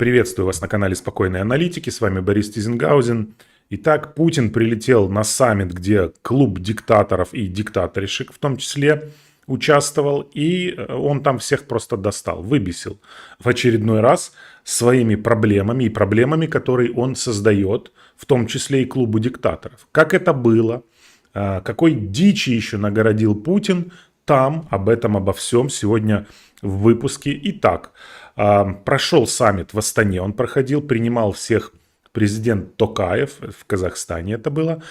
Приветствую вас на канале Спокойной аналитики, с вами Борис Тизенгаузен. Итак, Путин прилетел на саммит, где клуб диктаторов и диктаторишек в том числе участвовал, и он там всех просто достал, выбесил в очередной раз своими проблемами и проблемами, которые он создает, в том числе и клубу диктаторов. Как это было, какой дичи еще нагородил Путин, там об этом, обо всем сегодня в выпуске. Итак, прошел саммит в Астане, он проходил, принимал всех президент Токаев, в Казахстане это было.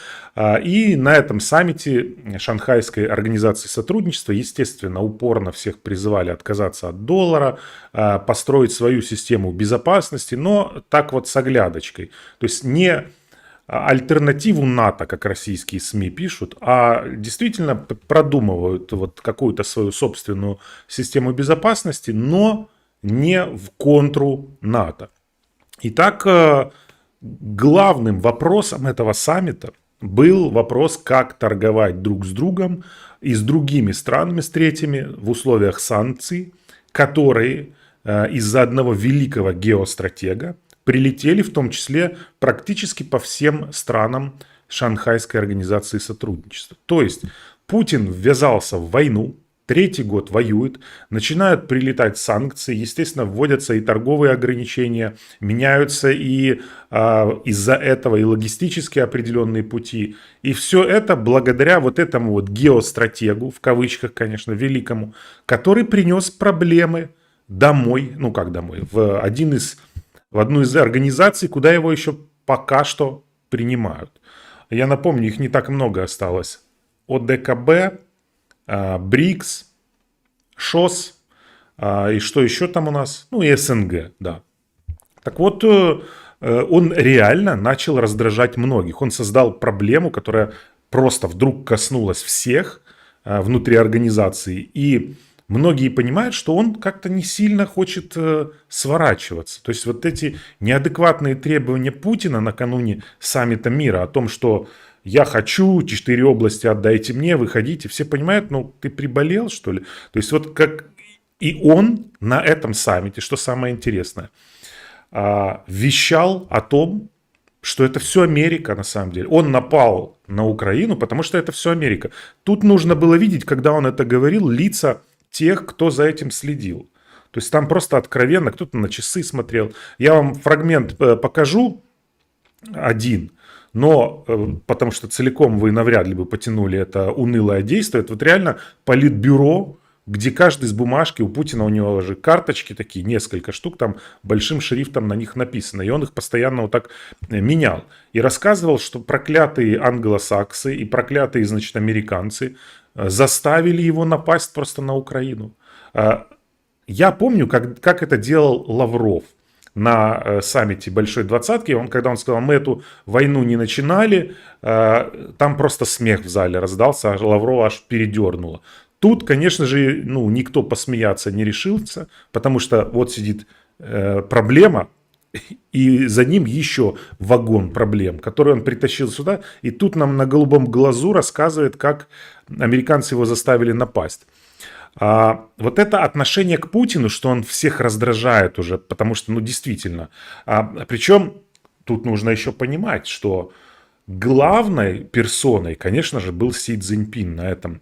И на этом саммите Шанхайской организации сотрудничества, естественно, упорно всех призывали отказаться от доллара, построить свою систему безопасности, но так вот с оглядочкой. То есть не альтернативу НАТО, как российские СМИ пишут, а действительно продумывают вот какую-то свою собственную систему безопасности, но не в контру НАТО. Итак, главным вопросом этого саммита был вопрос, как торговать друг с другом и с другими странами, с третьими, в условиях санкций, которые из-за одного великого геостратега прилетели в том числе практически по всем странам Шанхайской организации сотрудничества. То есть Путин ввязался в войну, третий год воюет, начинают прилетать санкции, естественно, вводятся и торговые ограничения, меняются и из-за этого и логистические определенные пути. И все это благодаря вот этому вот геостратегу, в кавычках, конечно, великому, который принес проблемы домой, ну как домой, в одну из организаций, куда его еще пока что принимают. Я напомню, их не так много осталось. ОДКБ, БРИКС, ШОС, и что еще там у нас? Ну и СНГ, да. Так вот, он реально начал раздражать многих. Он создал проблему, которая просто вдруг коснулась всех внутри организации. И многие понимают, что он как-то не сильно хочет сворачиваться. То есть вот эти неадекватные требования Путина накануне саммита мира о том, что я хочу, 4 области отдайте мне, выходите. Все понимают, ну ты приболел, что ли? То есть вот как и он на этом саммите, что самое интересное, вещал о том, что это все Америка на самом деле. Он напал на Украину, потому что это все Америка. Тут нужно было видеть, когда он это говорил, лица тех, кто за этим следил. То есть там просто откровенно кто-то на часы смотрел. Я вам фрагмент покажу один. Но, потому что целиком вы навряд ли бы потянули это унылое действие, это вот реально политбюро, где каждый с бумажки, у Путина у него же карточки такие, несколько штук, там большим шрифтом на них написано, и он их постоянно вот так менял. И рассказывал, что проклятые англосаксы и проклятые, значит, американцы заставили его напасть просто на Украину. Я помню, как это делал Лавров на саммите Большой Двадцатки, когда он сказал, мы эту войну не начинали, там просто смех в зале раздался, а Лаврова аж передернуло. Тут, конечно же, никто посмеяться не решился, потому что вот сидит проблема, и за ним еще вагон проблем, который он притащил сюда, и тут нам на голубом глазу рассказывает, как американцы его заставили напасть. Вот это отношение к Путину, что он всех раздражает уже, потому что, действительно. Причем тут нужно еще понимать, что главной персоной, конечно же, был Си Цзиньпин на этом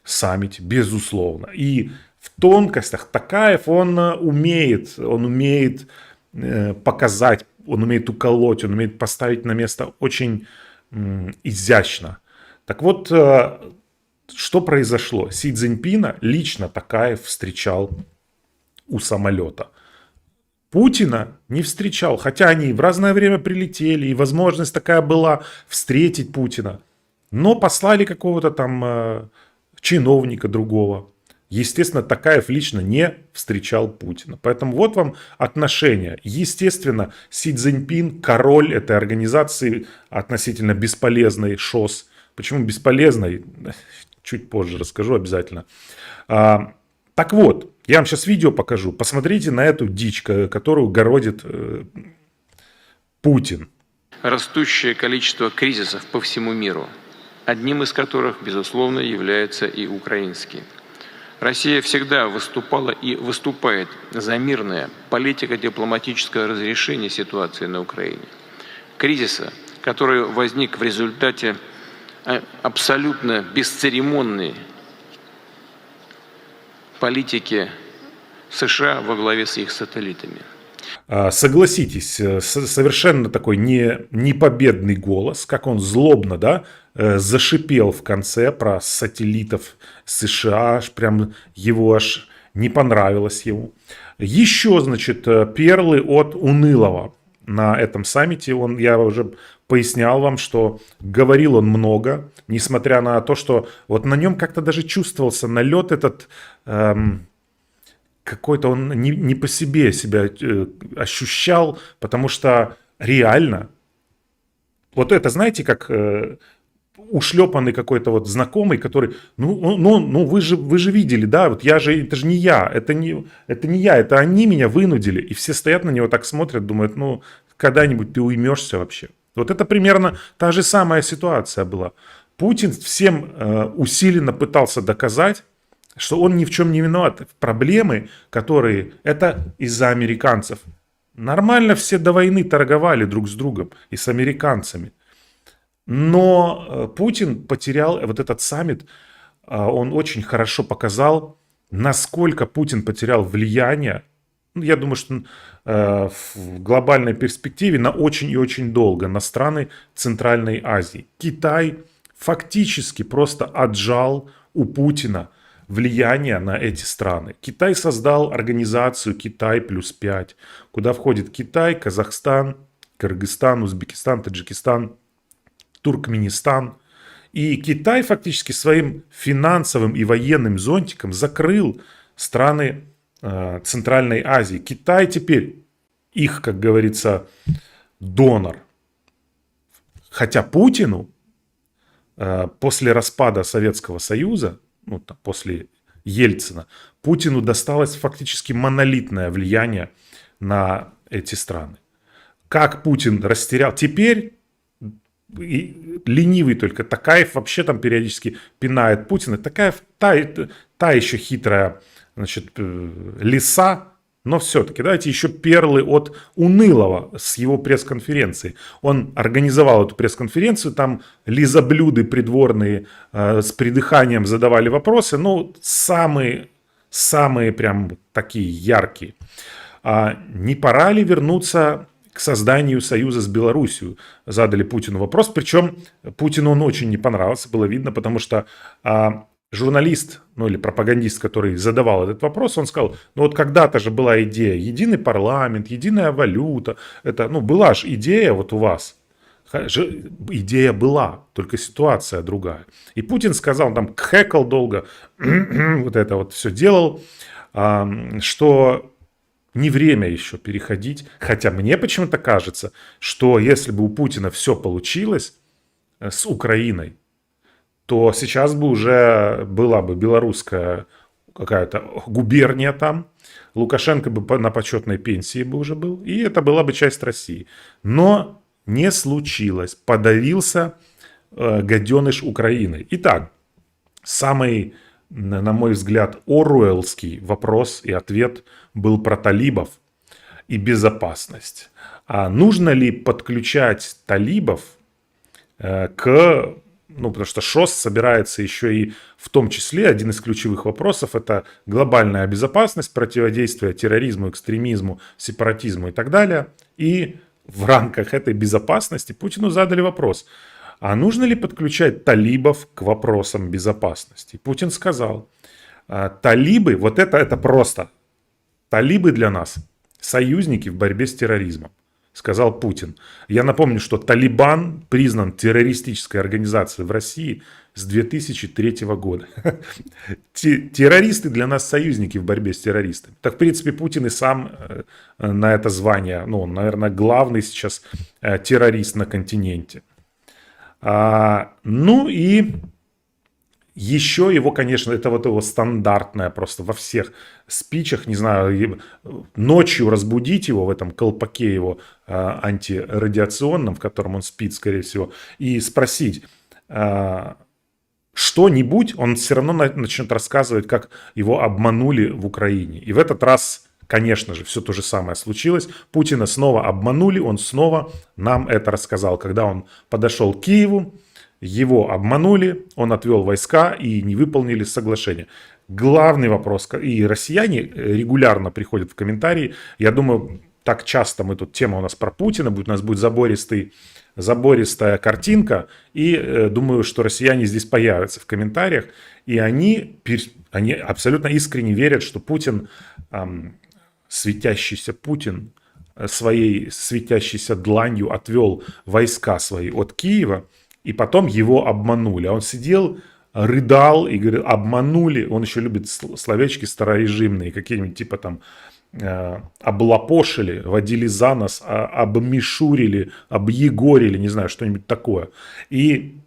саммите, безусловно. И в тонкостях Токаев он умеет показать, он умеет уколоть, он умеет поставить на место очень изящно. Так вот, что произошло? Си Цзиньпина лично Токаев встречал у самолета. Путина не встречал, хотя они в разное время прилетели, и возможность такая была встретить Путина. Но послали какого-то там чиновника другого. Естественно, Токаев лично не встречал Путина. Поэтому вот вам отношения. Естественно, Си Цзиньпин, король этой организации, относительно бесполезной ШОС. Почему бесполезной? Чуть позже расскажу обязательно. Так вот, я вам сейчас видео покажу. Посмотрите на эту дичь, которую городит Путин. Растущее количество кризисов по всему миру, одним из которых, безусловно, является и украинский. Россия всегда выступала и выступает за мирное политико-дипломатическое разрешение ситуации на Украине. Кризиса, который возник в результате абсолютно бесцеремонной политики США во главе с их сателлитами. Согласитесь, совершенно такой непобедный голос, как он злобно, да, зашипел в конце про сателлитов США, аж прям его аж не понравилось ему. Еще, значит, перлы от Унылова на этом саммите. Я уже пояснял вам, что говорил он много, несмотря на то, что вот на нем как-то даже чувствовался налет этот... какой-то он не по себе себя ощущал, потому что реально, вот это, знаете, как ушлепанный какой-то вот знакомый, который, вы же видели, да, вот это же не я, это не я, это они меня вынудили, и все стоят на него так смотрят, думают, когда-нибудь ты уймешься вообще. Вот это примерно та же самая ситуация была. Путин всем усиленно пытался доказать, что он ни в чем не виноват. Проблемы, которые... Это из-за американцев. Нормально все до войны торговали друг с другом и с американцами. Но Путин потерял вот этот саммит. Он очень хорошо показал, насколько Путин потерял влияние. Я думаю, что в глобальной перспективе на очень и очень долго на страны Центральной Азии. Китай фактически просто отжал у Путина влияние на эти страны. Китай создал организацию «Китай +5», куда входит Китай, Казахстан, Кыргызстан, Узбекистан, Таджикистан, Туркменистан. И Китай фактически своим финансовым и военным зонтиком закрыл страны Центральной Азии. Китай теперь их, как говорится, донор. Хотя Путину после распада Советского Союза, после Ельцина, Путину досталось фактически монолитное влияние на эти страны. Как Путин растерял... Теперь ленивый только Токаев вообще там периодически пинает Путина. Токаев та еще хитрая, значит, лиса. Но все-таки давайте еще перлы от Унылова с его пресс-конференции. Он организовал эту пресс-конференцию, там лизоблюды придворные с придыханием задавали вопросы, самые прям такие яркие. Не пора ли вернуться к созданию союза с Белоруссией? Задали Путину вопрос, причем Путину он очень не понравился, было видно, потому что... журналист, или пропагандист, который задавал этот вопрос, он сказал, вот когда-то же была идея, единый парламент, единая валюта, это, была же идея вот у вас, идея была, только ситуация другая. И Путин сказал, там кхекал долго, вот это вот все делал, что не время еще переходить, хотя мне почему-то кажется, что если бы у Путина все получилось с Украиной, то сейчас бы уже была бы белорусская какая-то губерния там, Лукашенко бы на почетной пенсии бы уже был, и это была бы часть России. Но не случилось, подавился гаденыш Украины. Итак, самый, на мой взгляд, оруэллский вопрос и ответ был про талибов и безопасность. А нужно ли подключать талибов к... потому что ШОС собирается еще и в том числе, один из ключевых вопросов, это глобальная безопасность, противодействие терроризму, экстремизму, сепаратизму и так далее. И в рамках этой безопасности Путину задали вопрос, а нужно ли подключать талибов к вопросам безопасности? Путин сказал, талибы, вот это просто, талибы для нас союзники в борьбе с терроризмом. Сказал Путин. Я напомню, что Талибан признан террористической организацией в России с 2003 года. Террористы для нас союзники в борьбе с террористами. Так, в принципе, Путин и сам на это звание, он, наверное, главный сейчас террорист на континенте. И еще его, конечно, это вот его стандартное просто во всех спичах, не знаю, ночью разбудить его в этом колпаке его антирадиационном, в котором он спит, скорее всего, и спросить, что-нибудь, он все равно начнет рассказывать, как его обманули в Украине. И в этот раз, конечно же, все то же самое случилось. Путина снова обманули, он снова нам это рассказал. Когда он подошел к Киеву, его обманули, он отвел войска и не выполнили соглашение. Главный вопрос, и россияне регулярно приходят в комментарии, я думаю, так часто тема у нас про Путина будет, у нас будет забористая картинка, и думаю, что россияне здесь появятся в комментариях, и они абсолютно искренне верят, что Путин, светящийся Путин, своей светящейся дланью отвел войска свои от Киева, и потом его обманули. А он сидел, рыдал и говорил, обманули. Он еще любит словечки старорежимные, какие-нибудь типа там облапошили, водили за нос, обмешурили, объегорили, не знаю, что-нибудь такое. И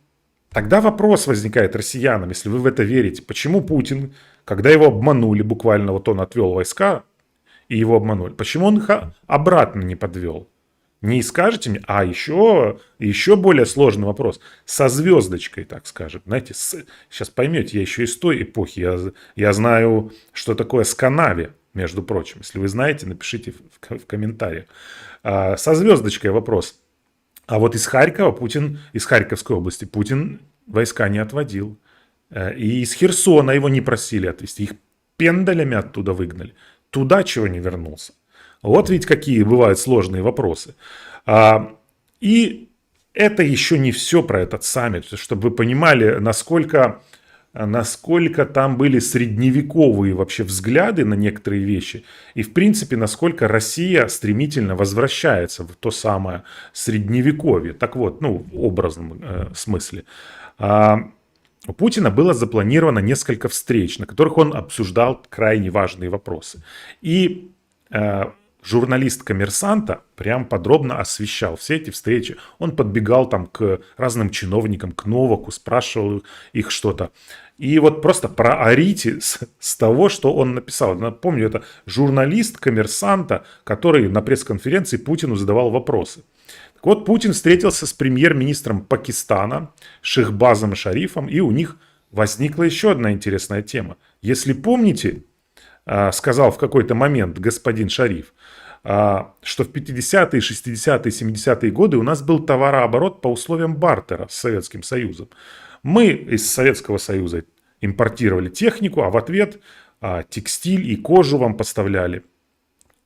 тогда вопрос возникает россиянам, если вы в это верите, почему Путин, когда его обманули, буквально вот он отвел войска и его обманули, почему он их обратно не подвел? Не скажете мне? А еще более сложный вопрос. Со звездочкой, так скажем. Знаете, сейчас поймете, я еще из той эпохи. Я знаю, что такое сканави, между прочим. Если вы знаете, напишите в комментариях. Со звездочкой вопрос. А вот из Харьковской области Путин войска не отводил. И из Херсона его не просили отвезти. Их пендалями оттуда выгнали. Туда чего не вернулся. Вот ведь какие бывают сложные вопросы. И это еще не все про этот саммит, чтобы вы понимали, насколько там были средневековые вообще взгляды на некоторые вещи. И, в принципе, насколько Россия стремительно возвращается в то самое средневековье. Так вот, в образном смысле. У Путина было запланировано несколько встреч, на которых он обсуждал крайне важные вопросы. И журналист «Коммерсанта» прям подробно освещал все эти встречи. Он подбегал там к разным чиновникам, к Новаку, спрашивал их что-то. И вот просто проорите с того, что он написал. Напомню, это журналист «Коммерсанта», который на пресс-конференции Путину задавал вопросы. Так вот, Путин встретился с премьер-министром Пакистана Шехбазом Шарифом, и у них возникла еще одна интересная тема. Если помните, сказал в какой-то момент господин Шариф, что в 50-е, 60-е, 70-е годы у нас был товарооборот по условиям бартера с Советским Союзом. Мы из Советского Союза импортировали технику, а в ответ текстиль и кожу вам поставляли.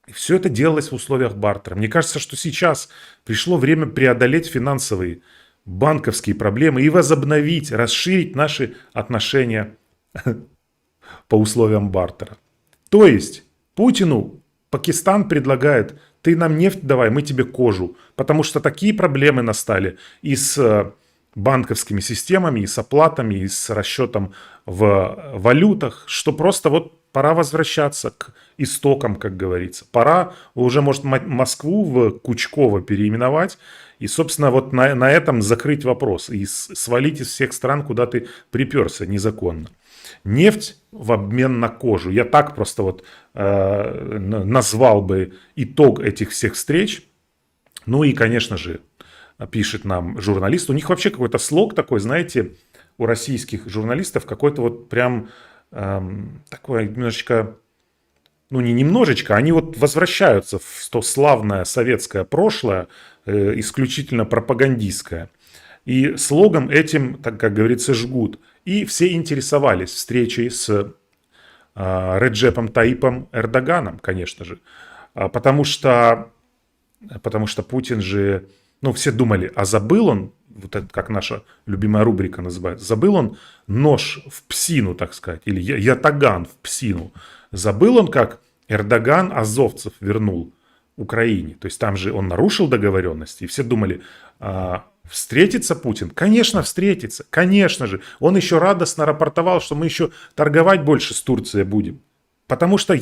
И все это делалось в условиях бартера. Мне кажется, что сейчас пришло время преодолеть финансовые, банковские проблемы и возобновить, расширить наши отношения по условиям бартера. То есть Путину Пакистан предлагает, ты нам нефть давай, мы тебе кожу. Потому что такие проблемы настали и с банковскими системами, и с оплатами, и с расчетом в валютах, что просто вот пора возвращаться к истокам, как говорится. Пора уже, может, Москву в Кучково переименовать и, собственно, вот на этом закрыть вопрос и свалить из всех стран, куда ты приперся незаконно. Нефть в обмен на кожу. Я так просто вот назвал бы итог этих всех встреч. Ну и, конечно же, пишет нам журналист. У них вообще какой-то слог такой, знаете, у российских журналистов какой-то вот прям такое немножечко, не немножечко, они вот возвращаются в то славное советское прошлое, исключительно пропагандистское. И слогом этим, так как говорится, жгут. И все интересовались встречей с Реджепом Таипом Эрдоганом, конечно же. Потому что Путин же, все думали, а забыл он, вот это как наша любимая рубрика называется, забыл он нож в псину, так сказать, или ятаган в псину. Забыл он, как Эрдоган азовцев вернул Украине. То есть там же он нарушил договоренности, и все думали, встретится Путин? Конечно, встретится. Конечно же. Он еще радостно рапортовал, что мы еще торговать больше с Турцией будем. Потому что он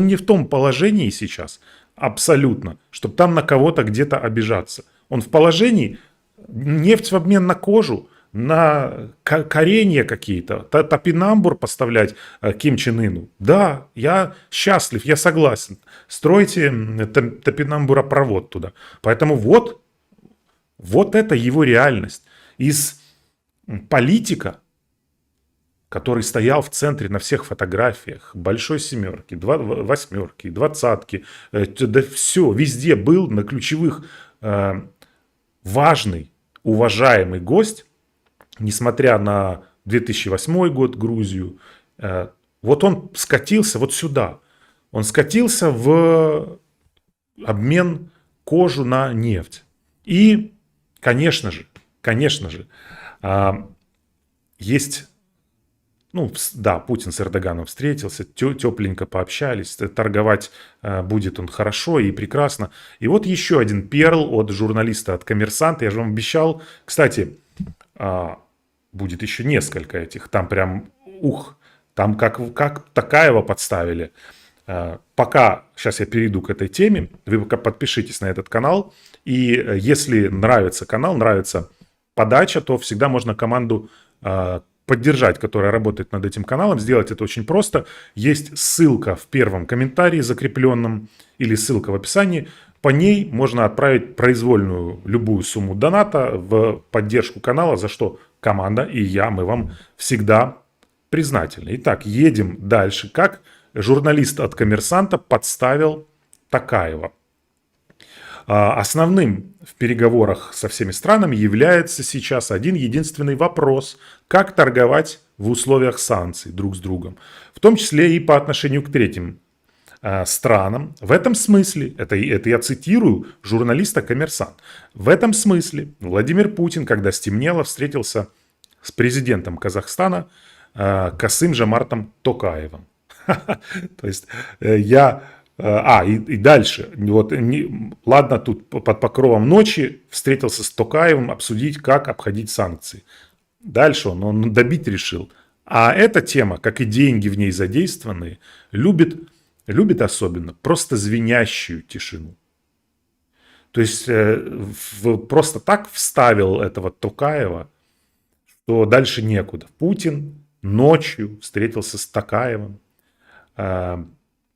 не в том положении сейчас, абсолютно, чтобы там на кого-то где-то обижаться. Он в положении нефть в обмен на кожу, на коренья какие-то, топинамбур поставлять Ким Чен Ыну. Да, я счастлив, я согласен. Стройте топинамбуропровод туда. Поэтому вот это его реальность. Из политика который стоял в центре на всех фотографиях, большой семерки, восьмерки, двадцатки, да все, везде был на ключевых важный, уважаемый гость, несмотря на 2008 год Грузию, вот он скатился вот сюда. Он скатился в обмен кожу на нефть. И, конечно же, есть, ну да, Путин с Эрдоганом встретился, тепленько пообщались, торговать будет он хорошо и прекрасно. И вот еще один перл от журналиста от «Коммерсанта». Я же вам обещал, кстати, будет еще несколько этих, там прям, там как Токаева подставили. Пока, сейчас я перейду к этой теме, вы пока подпишитесь на этот канал, и если нравится канал, нравится подача, то всегда можно команду поддержать, которая работает над этим каналом. Сделать это очень просто. Есть ссылка в первом комментарии закрепленном или ссылка в описании. По ней можно отправить произвольную любую сумму доната в поддержку канала, за что команда и я, мы вам всегда признательны. Итак, едем дальше. Как журналист от «Коммерсанта» подставил Токаева. Основным в переговорах со всеми странами является сейчас один единственный вопрос: как торговать в условиях санкций друг с другом, в том числе и по отношению к третьим странам. В этом смысле, это я цитирую журналиста «Коммерсант», в этом смысле Владимир Путин, когда стемнело, встретился с президентом Казахстана Касым-Жомартом Токаевым. То есть я... и дальше. Вот, ладно, тут под покровом ночи встретился с Токаевым обсудить, как обходить санкции. Дальше он добить решил. А эта тема, как и деньги в ней задействованные, любит особенно просто звенящую тишину. То есть просто так вставил этого Токаева, что дальше некуда. Путин ночью встретился с Токаевым,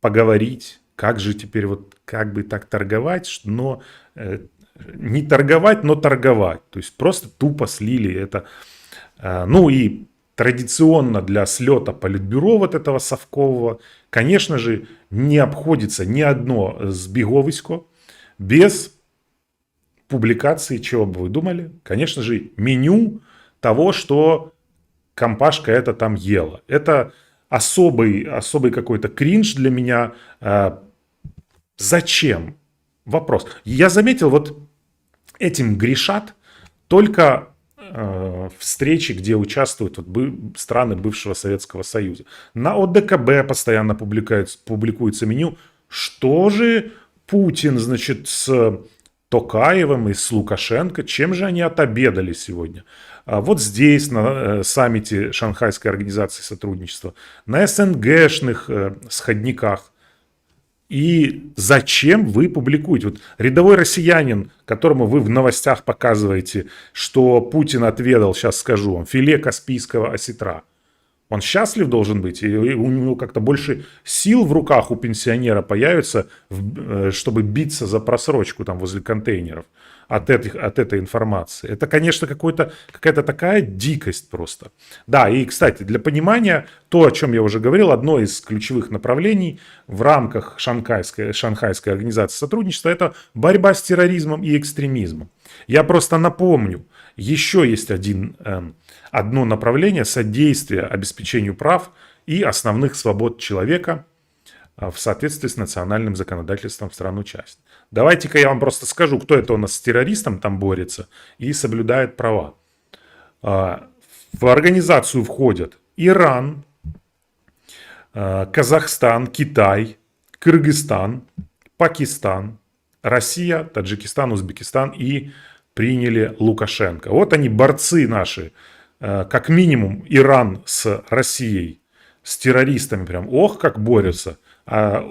поговорить, как же теперь вот как бы так торговать, но не торговать, но торговать. То есть просто тупо слили это. Ну и традиционно для слета политбюро вот этого совкового, конечно же, не обходится ни одно збіговисько без публикации, чего бы вы думали, конечно же, меню того, что компашка это там ела. Это особый какой-то кринж для меня. Зачем? Вопрос. Я заметил, вот этим грешат только встречи, где участвуют страны бывшего Советского Союза. На ОДКБ постоянно публикуется меню. Что же Путин, значит, с Токаевым и с Лукашенко, чем же они отобедали сегодня? Вот здесь, на саммите Шанхайской организации сотрудничества, на СНГшных сходниках. И зачем вы публикуете? Вот рядовой россиянин, которому вы в новостях показываете, что Путин отведал, сейчас скажу вам, филе каспийского осетра. Он счастлив должен быть, и у него как-то больше сил в руках у пенсионера появится, чтобы биться за просрочку там возле контейнеров от этой информации. Это, конечно, какая-то такая дикость просто. Да, и, кстати, для понимания, то, о чем я уже говорил, одно из ключевых направлений в рамках Шанхайской организации сотрудничества — это борьба с терроризмом и экстремизмом. Я просто напомню, еще есть одно направление содействия обеспечению прав и основных свобод человека в соответствии с национальным законодательством стран-участниц. Давайте-ка я вам просто скажу, кто это у нас с террористом там борется и соблюдает права. В организацию входят Иран, Казахстан, Китай, Кыргызстан, Пакистан, Россия, Таджикистан, Узбекистан и приняли Лукашенко. Вот они, борцы наши, как минимум Иран с Россией, с террористами прям, ох, как борются. А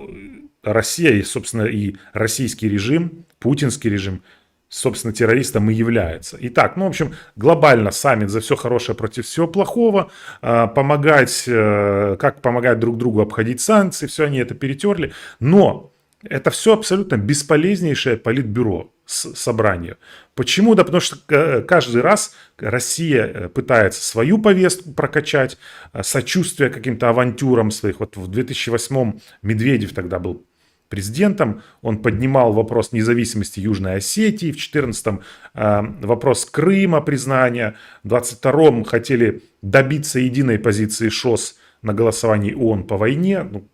Россия и, собственно, и российский режим, путинский режим, собственно, террористом и является. Итак, ну, в общем, глобально саммит за все хорошее против всего плохого, как помогать друг другу обходить санкции, все они это перетерли. Но это все абсолютно бесполезнейшее политбюро. собрания. Почему? Да потому что каждый раз Россия пытается свою повестку прокачать, сочувствие каким-то авантюрам своих. Вот в 2008 Медведев тогда был президентом, он поднимал вопрос независимости Южной Осетии, в 2014 вопрос Крыма, признания, в 2022 хотели добиться единой позиции ШОС на голосовании ООН по войне. Ну,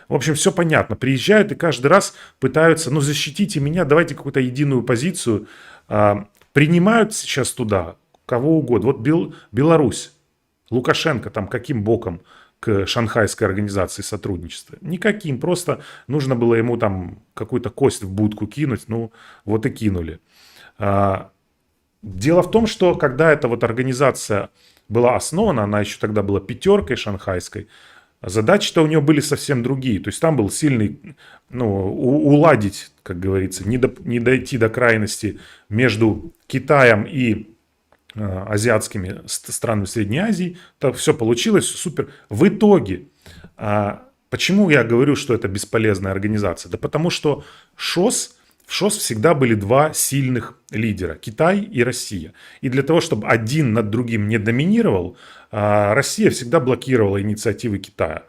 в общем, все понятно. Приезжают и каждый раз пытаются, ну, защитите меня, давайте какую-то единую позицию. Принимают сейчас туда кого угодно. Вот Беларусь, Лукашенко там каким боком к Шанхайской организации сотрудничества? Никаким, просто нужно было ему там какую-то кость в будку кинуть, ну, вот и кинули. Дело в том, что когда эта вот организация была основана, она еще тогда была пятеркой шанхайской, задачи-то у нее были совсем другие. То есть там был сильный, ну, уладить, как говорится, не дойти до крайности между Китаем и азиатскими странами Средней Азии. Так все получилось супер. В итоге, почему я говорю, что это бесполезная организация? Да потому что в ШОС всегда были два сильных лидера – Китай и Россия. И для того, чтобы один над другим не доминировал, Россия всегда блокировала инициативы Китая.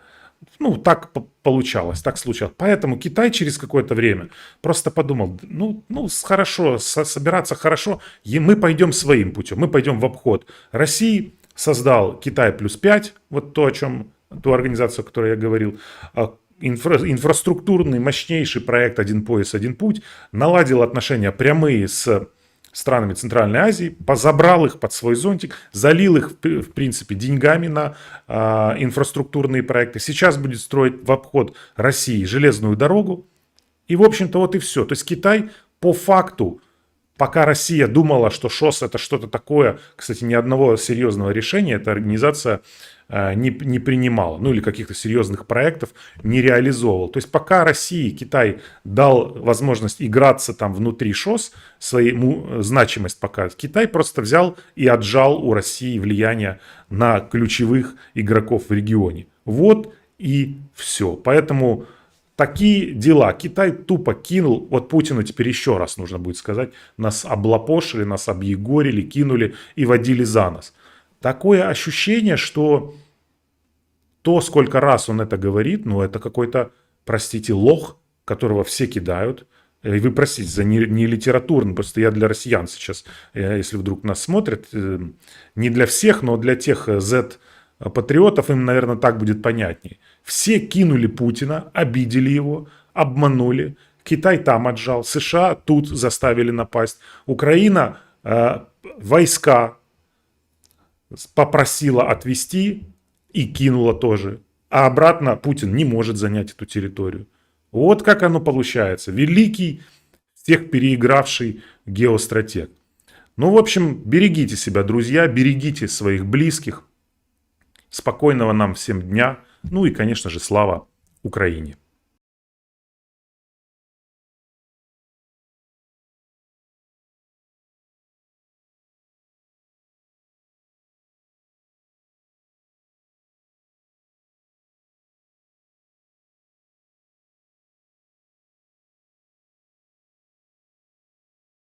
Ну, так получалось, так случалось. Поэтому Китай через какое-то время просто подумал, ну хорошо, собираться хорошо, и мы пойдем своим путем, мы пойдем в обход России, создал Китай +5, вот то, о чем, ту организацию, о которой я говорил, инфраструктурный мощнейший проект «Один пояс, один путь», наладил отношения прямые с странами Центральной Азии, забрал их под свой зонтик, залил их, в принципе, деньгами на инфраструктурные проекты. Сейчас будет строить в обход России железную дорогу. И, в общем-то, вот и все. То есть Китай по факту, пока Россия думала, что ШОС это что-то такое, кстати, ни одного серьезного решения эта организация не принимала, ну или каких-то серьезных проектов не реализовывал. То есть пока России Китай дал возможность играться там внутри ШОС, свою значимость показать, Китай просто взял и отжал у России влияние на ключевых игроков в регионе. Вот и все. Поэтому такие дела. Китай тупо кинул, вот Путину теперь еще раз нужно будет сказать, нас облапошили, нас объегорили, кинули и водили за нос. Такое ощущение, что то, сколько раз он это говорит, ну это какой-то, простите, лох, которого все кидают. И вы простите за не литературно, просто я для россиян сейчас, если вдруг нас смотрят, не для всех, но для тех Z-патриотов им, наверное, так будет понятнее. Все кинули Путина, обидели его, обманули. Китай там отжал, США тут заставили напасть. Украина войска попросила отвести и кинула тоже. А обратно Путин не может занять эту территорию. Вот как оно получается. Великий, всех переигравший геостратег. Ну, в общем, берегите себя, друзья, берегите своих близких. Спокойного нам всем дня. Ну и, конечно же, слава Украине.